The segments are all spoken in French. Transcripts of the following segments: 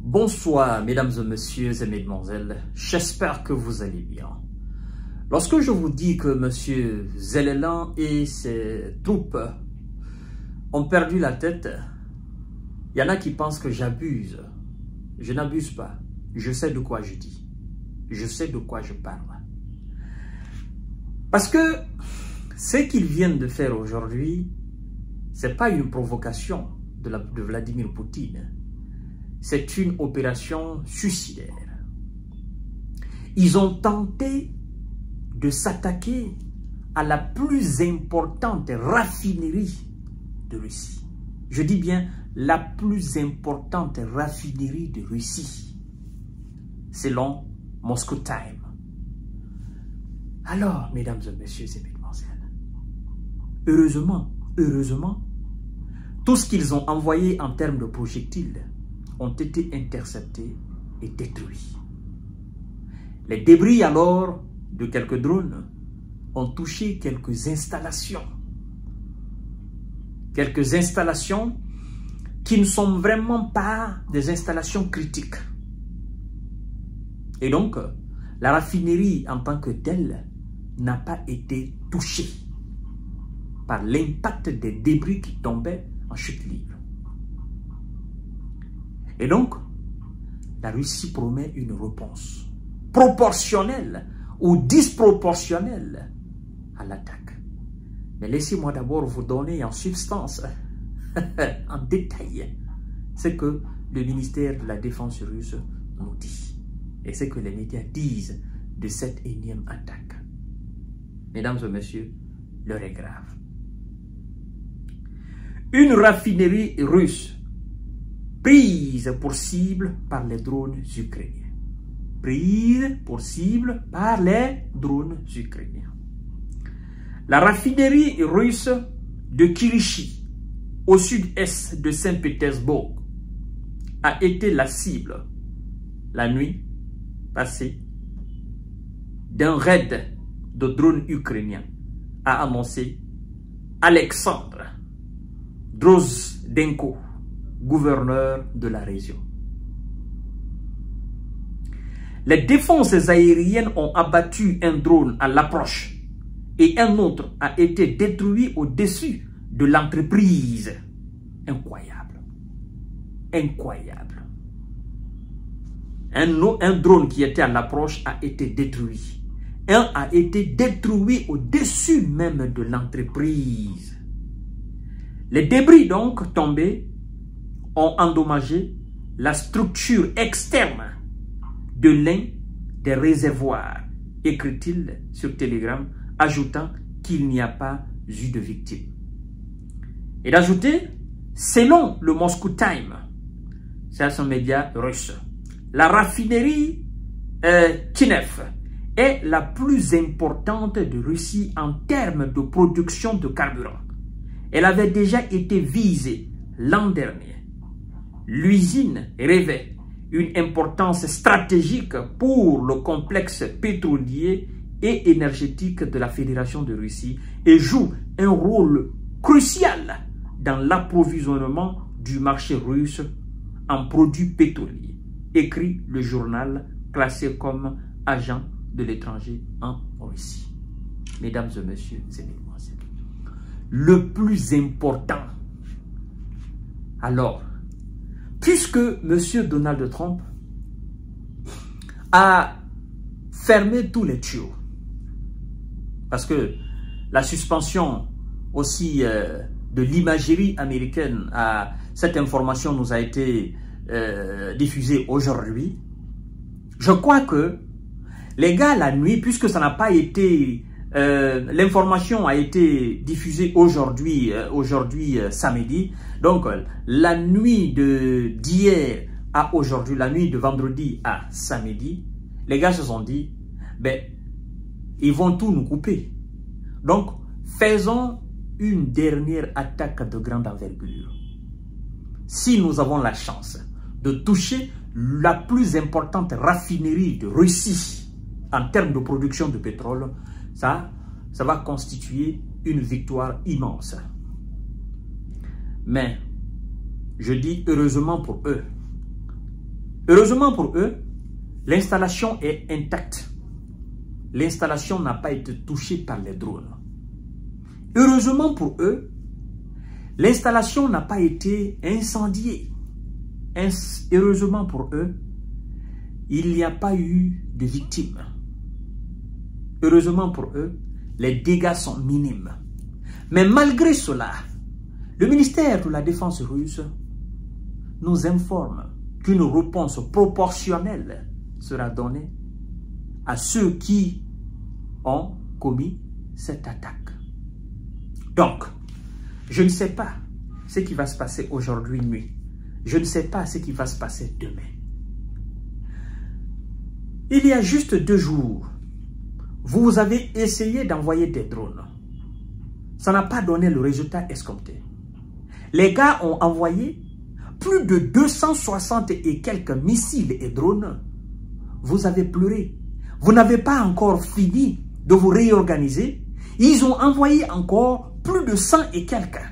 Bonsoir, mesdames et messieurs et mesdemoiselles, j'espère que vous allez bien. Lorsque je vous dis que M. Zelensky et ses troupes ont perdu la tête, il y en a qui pensent que j'abuse. Je n'abuse pas. Je sais de quoi je dis. Je sais de quoi je parle. Parce que ce qu'ils viennent de faire aujourd'hui, ce n'est pas une provocation de Vladimir Poutine. C'est une opération suicidaire. Ils ont tenté de s'attaquer à la plus importante raffinerie de Russie. Je dis bien la plus importante raffinerie de Russie, selon Moscow Times. Alors, mesdames et messieurs et mesdemoiselles, heureusement, tout ce qu'ils ont envoyé en termes de projectiles ont été interceptés et détruits. Les débris alors de quelques drones ont touché quelques installations. Quelques installations qui ne sont vraiment pas des installations critiques. Et donc, la raffinerie en tant que telle n'a pas été touchée par l'impact des débris qui tombaient en chute libre. Et donc, la Russie promet une réponse proportionnelle ou disproportionnelle à l'attaque. Mais laissez-moi d'abord vous donner en substance, en détail, ce que le ministère de la Défense russe nous dit et ce que les médias disent de cette énième attaque. Mesdames et messieurs, l'heure est grave. Une raffinerie russe prise pour cible par les drones ukrainiens. Prise pour cible par les drones ukrainiens. La raffinerie russe de Kirishi, au sud-est de Saint-Pétersbourg, a été la cible, la nuit passée, d'un raid de drones ukrainiens, a annoncé Alexandre Drozdenko, gouverneur de la région. Les défenses aériennes ont abattu un drone à l'approche et un autre a été détruit au-dessus de l'entreprise. Incroyable. Incroyable. Un drone qui était à l'approche a été détruit. Un a été détruit au-dessus même de l'entreprise. Les débris donc tombés ont endommagé la structure externe de l'un des réservoirs, écrit-il sur Telegram, ajoutant qu'il n'y a pas eu de victimes. Et d'ajouter, selon le Moscow Times, c'est un média russe, la raffinerie Kinev est la plus importante de Russie en termes de production de carburant. Elle avait déjà été visée l'an dernier. L'usine revêt une importance stratégique pour le complexe pétrolier et énergétique de la Fédération de Russie et joue un rôle crucial dans l'approvisionnement du marché russe en produits pétroliers, écrit le journal classé comme agent de l'étranger en Russie. Mesdames et messieurs et mesdemoiselles, le plus important, alors, puisque M. Donald Trump a fermé tous les tuyaux, parce que la suspension aussi de l'imagerie américaine, cette information nous a été diffusée aujourd'hui, je crois que les gars, la nuit, puisque ça n'a pas été... l'information a été diffusée aujourd'hui, samedi. Donc, la nuit d'hier à aujourd'hui, la nuit de vendredi à samedi, les gars se sont dit, ben, ils vont tout nous couper. Donc, faisons une dernière attaque de grande envergure. Si nous avons la chance de toucher la plus importante raffinerie de Russie en termes de production de pétrole, ça va constituer une victoire immense. Mais, je dis heureusement pour eux, Heureusement pour eux, l'installation est intacte. L'installation n'a pas été touchée par les drones. Heureusement pour eux, l'installation n'a pas été incendiée. Heureusement pour eux, il n'y a pas eu de victimes. Heureusement pour eux, les dégâts sont minimes. Mais malgré cela, le ministère de la Défense russe nous informe qu'une réponse proportionnelle sera donnée à ceux qui ont commis cette attaque. Donc, je ne sais pas ce qui va se passer aujourd'hui nuit. Je ne sais pas ce qui va se passer demain. Il y a juste 2 jours, vous avez essayé d'envoyer des drones. Ça n'a pas donné le résultat escompté. Les gars ont envoyé plus de 260 et quelques missiles et drones. Vous avez pleuré. Vous n'avez pas encore fini de vous réorganiser. Ils ont envoyé encore plus de 100 et quelques.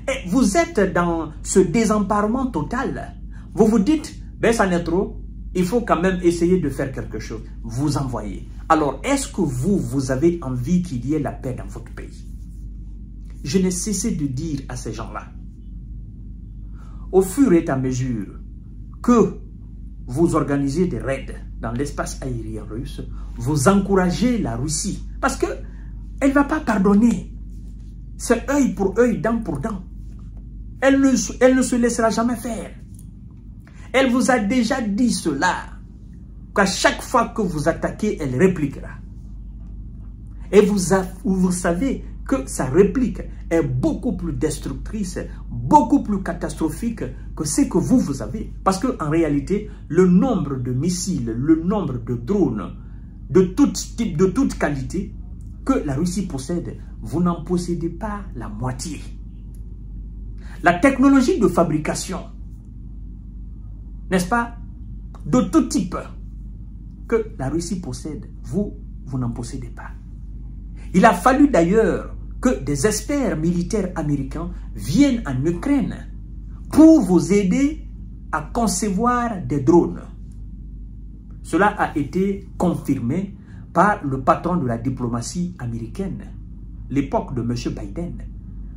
Et vous êtes dans ce désemparement total. Vous vous dites, ben ça n'est trop, il faut quand même essayer de faire quelque chose. Vous envoyez. Alors, est-ce que vous avez envie qu'il y ait la paix dans votre pays? Je n'ai cessé de dire à ces gens-là, au fur et à mesure que vous organisez des raids dans l'espace aérien russe, vous encouragez la Russie. Parce qu'elle ne va pas pardonner. C'est œil pour œil, dent pour dent. Elle ne se laissera jamais faire. Elle vous a déjà dit cela, qu'à chaque fois que vous attaquez, elle répliquera. Et vous savez que sa réplique est beaucoup plus destructrice, beaucoup plus catastrophique que ce que vous avez. Parce qu'en réalité, le nombre de missiles, le nombre de drones, de tout type, de toute qualité, que la Russie possède, vous n'en possédez pas la moitié. La technologie de fabrication, n'est-ce pas, de tout type que la Russie possède, vous n'en possédez pas. Il a fallu d'ailleurs que des experts militaires américains viennent en Ukraine pour vous aider à concevoir des drones. Cela a été confirmé par le patron de la diplomatie américaine, l'époque de M. Biden.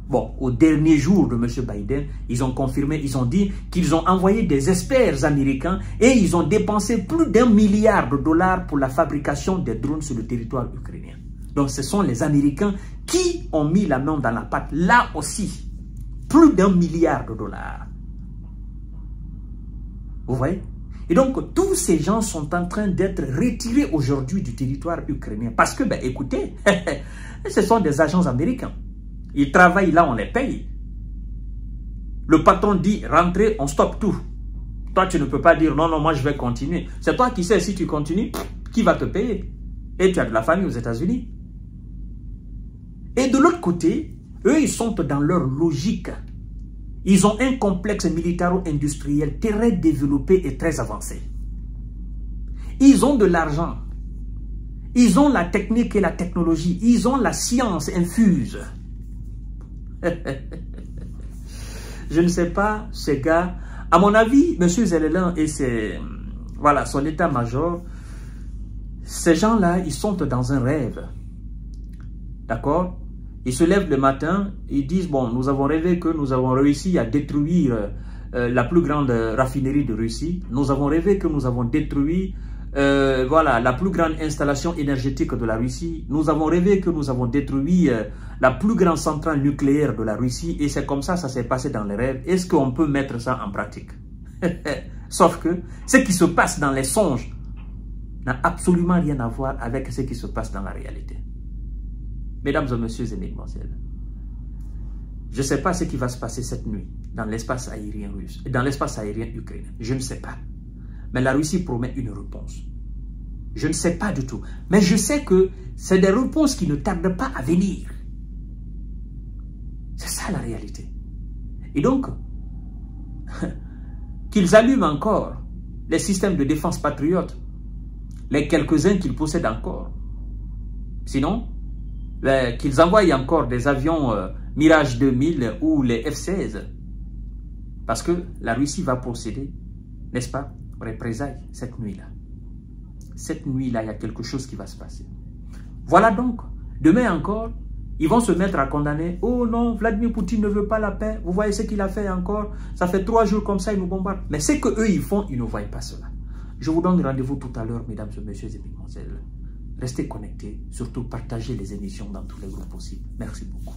Bon, au dernier jour de M. Biden, ils ont confirmé, ils ont dit qu'ils ont envoyé des experts américains et ils ont dépensé plus d'1 milliard de dollars pour la fabrication des drones sur le territoire ukrainien. Donc, ce sont les Américains qui ont mis la main dans la pâte. Là aussi, plus d'1 milliard de dollars. Vous voyez? Et donc, tous ces gens sont en train d'être retirés aujourd'hui du territoire ukrainien. Parce que, ben, écoutez, ce sont des agents américains. Ils travaillent là, on les paye. Le patron dit, rentrez, on stoppe tout. Toi, tu ne peux pas dire, non, non, moi, je vais continuer. C'est toi qui sais, si tu continues, qui va te payer? Et tu as de la famille aux États-Unis. Et de l'autre côté, eux, ils sont dans leur logique. Ils ont un complexe militaro-industriel très développé et très avancé. Ils ont de l'argent. Ils ont la technique et la technologie. Ils ont la science infuse. Je ne sais pas, ces gars. À mon avis, M. Zelensky et son état-major, ces gens-là, ils sont dans un rêve. D'accord? Ils se lèvent le matin, ils disent, bon, nous avons rêvé que nous avons réussi à détruire la plus grande raffinerie de Russie. Nous avons rêvé que nous avons détruit la plus grande installation énergétique de la Russie. Nous avons rêvé que nous avons détruit la plus grande centrale nucléaire de la Russie. Et c'est comme ça s'est passé dans les rêves. Est-ce qu'on peut mettre ça en pratique? Sauf que ce qui se passe dans les songes n'a absolument rien à voir avec ce qui se passe dans la réalité. Mesdames et messieurs et mesdemoiselles, je ne sais pas ce qui va se passer cette nuit dans l'espace aérien russe, dans l'espace aérien ukrainien. Je ne sais pas. Mais la Russie promet une réponse. Je ne sais pas du tout. Mais je sais que c'est des réponses qui ne tardent pas à venir. C'est ça la réalité. Et donc, qu'ils allument encore les systèmes de défense patriotes, les quelques-uns qu'ils possèdent encore. Sinon, qu'ils envoient encore des avions Mirage 2000 ou les F-16. Parce que la Russie va posséder n'est-ce pas, représailles cette nuit-là. Cette nuit-là, il y a quelque chose qui va se passer. Voilà donc, demain encore, ils vont se mettre à condamner. Oh non, Vladimir Poutine ne veut pas la paix. Vous voyez ce qu'il a fait encore. Ça fait 3 jours comme ça, ils nous bombardent. Mais c'est qu'eux, ils font, ils ne voient pas cela. Je vous donne rendez-vous tout à l'heure, mesdames et messieurs et mesdemoiselles. Restez connectés, surtout partagez les émissions dans tous les groupes possibles. Merci beaucoup.